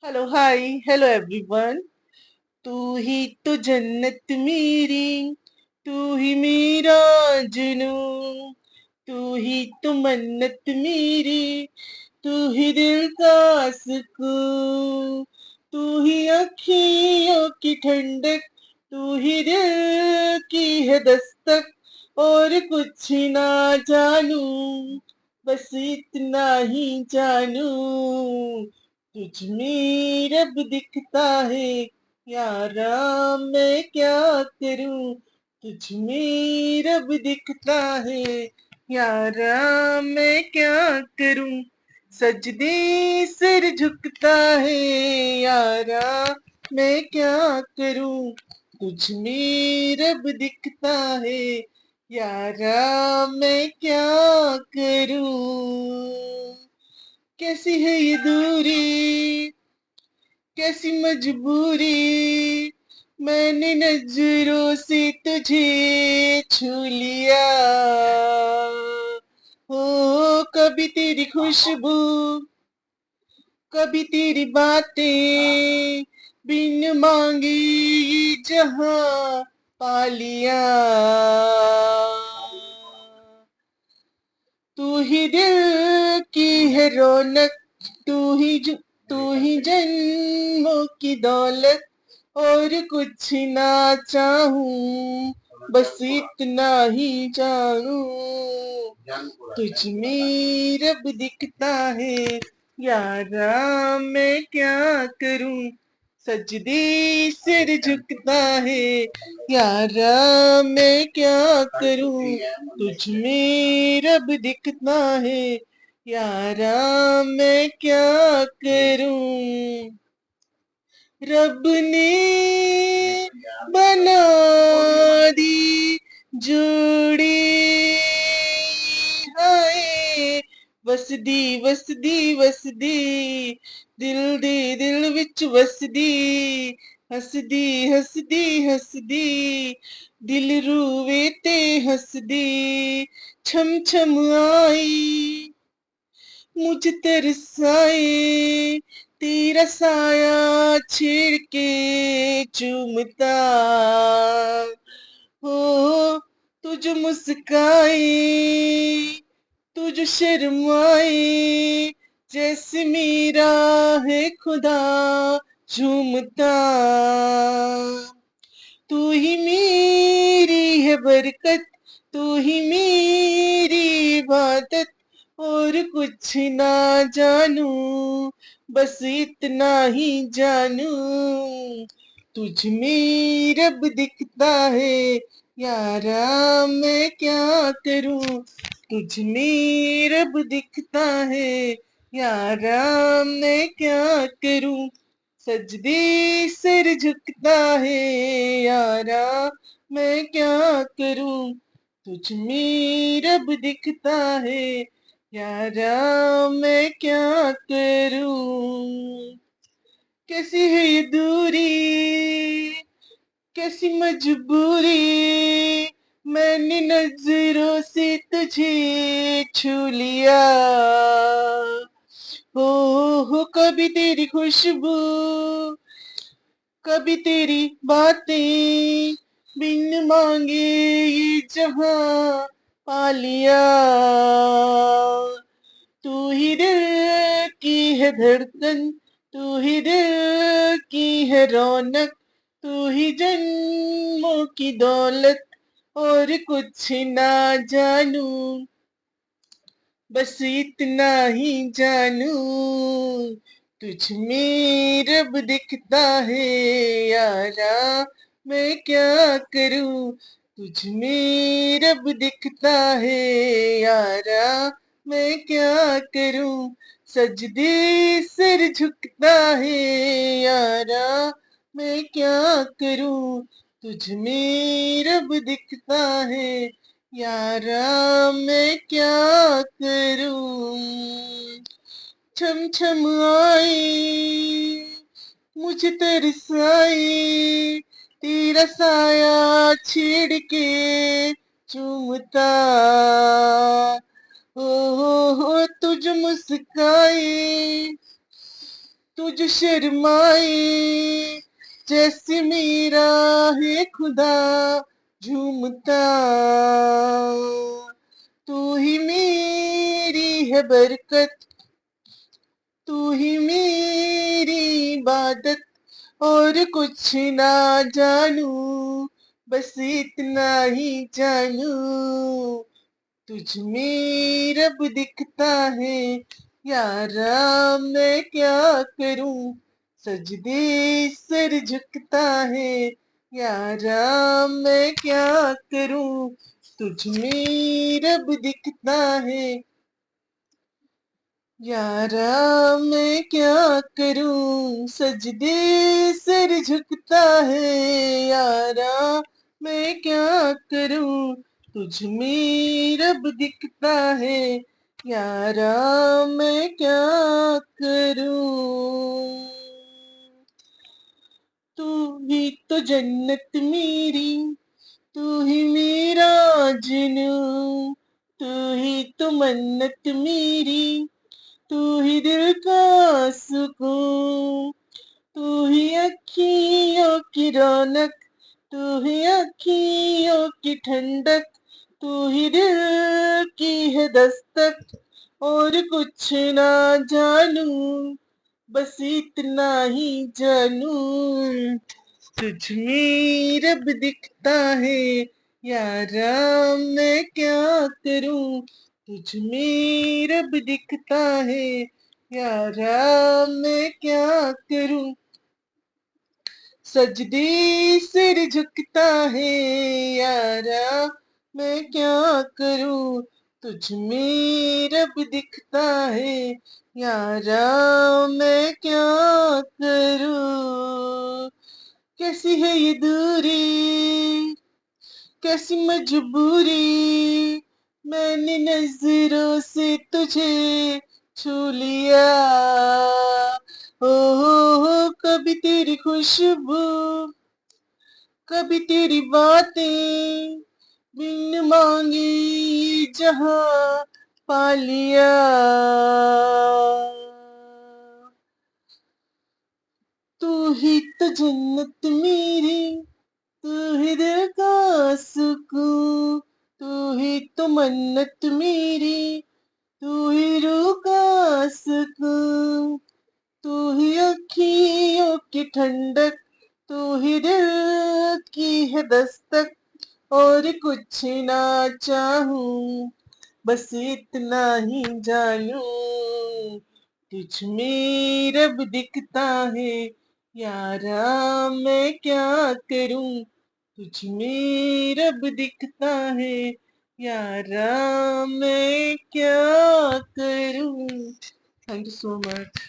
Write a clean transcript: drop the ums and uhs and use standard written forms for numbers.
Hello hi hello everyone. तू ही तो जन्नत मेरी, तू ही मेरा जुनून, तू ही तो मन्नत मेरी, तू ही दिल का सुकून, तू ही अखियों की ठंडक, तू ही दिल की है दस्तक। और कुछ ना जानू, बस इतना ही जानू, तुझ में रब दिखता है यारा, मैं क्या करूं। तुझ में रब दिखता है यारा, मैं क्या करूं। सजदे सिर झुकता है यारा, मैं क्या करूं। तुझ में रब दिखता है यारा, मैं क्या करूं। कैसी है ये दूरी, कैसी मजबूरी, मैंने नजरों से तुझे छू लिया। हो कभी तेरी खुशबू, कभी तेरी बातें, बिन मांगे ये जहां पा लिया। तू ही दिल की है रौनक, तू ही तू ही जन्मों की दौलत। और कुछ ना चाहूं, बस इतना ही जानूं, तुझ में रब दिखता है यारा, मैं क्या करूं। सजदे सिर झुकता है यारा, मैं क्या करूं। तुझ में रब दिखता है यारा, मैं क्या करूं। रब ने बना दी जोड़ी, हाय वसदी वसदी वसदी, दिल दे दिल विच वसदी, हसदी हसदी हसदी, दिल रूवे ते हसदी। छम छम आई मुझ तरसाए, तेरा साया छेड़ के चूमता। हो तुझ मुस्काए, तुझ शर्माए, जैसे मेरा है खुदा झूमता। तू ही मेरी है बरकत, तू ही मेरी इबादत। और कुछ ना जानू, बस इतना ही जानू, तुझ में रब दिखता है यारा, मैं क्या करूं। तुझ में रब दिखता है यारा, मैं क्या करूं। सजदे सिर झुकता है यारा, मैं क्या करूं। तुझ में रब दिखता है यारा, मैं क्या करूं। कैसी है ये दूरी, कैसी मजबूरी, मैंने नजरों से तुझे छू लिया। हो कभी तेरी खुशबू, कभी तेरी बातें, बिन मांगे ये जहां पा लिया। तू ही दिल की है धड़कन, तू ही दिल की है रौनक, तू ही जन्मों की दौलत। और कुछ ना जानू, बस इतना ही जानू, तुझ में रब दिखता है यारा, मैं क्या करूं। तुझ में रब दिखता है यारा, मैं क्या करूं। सजदे सिर झुकता है यारा, मैं क्या करूं। तुझ में रब दिखता है यारा, मैं क्या करूं। छम छम आई मुझे तरसाई, तेरा साया छेड़ के चूमता। हो तुझ मुस्काई, तुझ शर्माए जैसे मेरा है खुदा झूमता, तू ही मेरी है बरकत, तू ही मेरी इबादत, और कुछ ना जानू, बस इतना ही जानू, तुझ में रब दिखता है। यारा मैं क्या करूं, सजदे सर झुकता है। यारा मैं क्या करूं, तुझ में रब दिखता है। यारा मैं क्या करूं, सजदे सर झुकता है। यारा मैं क्या करूं, तुझ में रब दिखता है। यारा मैं क्या करूं, तू ही तो जन्नत मेरी, तू ही मेरा जुनू, तू ही तो मन्नत मेरी, तू ही दिल का सुकून, तू ही अखियों की रौनक, तू ही अखियों की ठंडक, तू ही दिल की है दस्तक, और कुछ ना जानू, बस इतना ही जानू, तुझ में रब दिखता है। यारा मैं क्या करूं, तुझ में रब दिखता है। यारा मैं क्या करूं, सजदे सिर झुकता है। यारा मैं क्या करूं, तुझ में रब दिखता है। यारा मैं क्या करूं, कैसी है ये दूरी, कैसी मजबूरी, मैंने नजरों से तुझे छू लिया। हो कभी तेरी खुशबू, कभी तेरी बातें, बिन मांगी जहां पा लिया। तू ही तो जन्नत मेरी, तू ही दिल का सुकून, तू ही तो मन्नत मेरी, तू ही रूह का सुकून, तू ही अखियों की ठंडक, तू ही दिल की है दस्तक, और कुछ ना चाहूं, बस इतना ही जानूं, तुझ में रब दिखता है। यारा मैं क्या करूं, तुझ में रब दिखता है। यारा मैं क्या करूं। Thank you so much.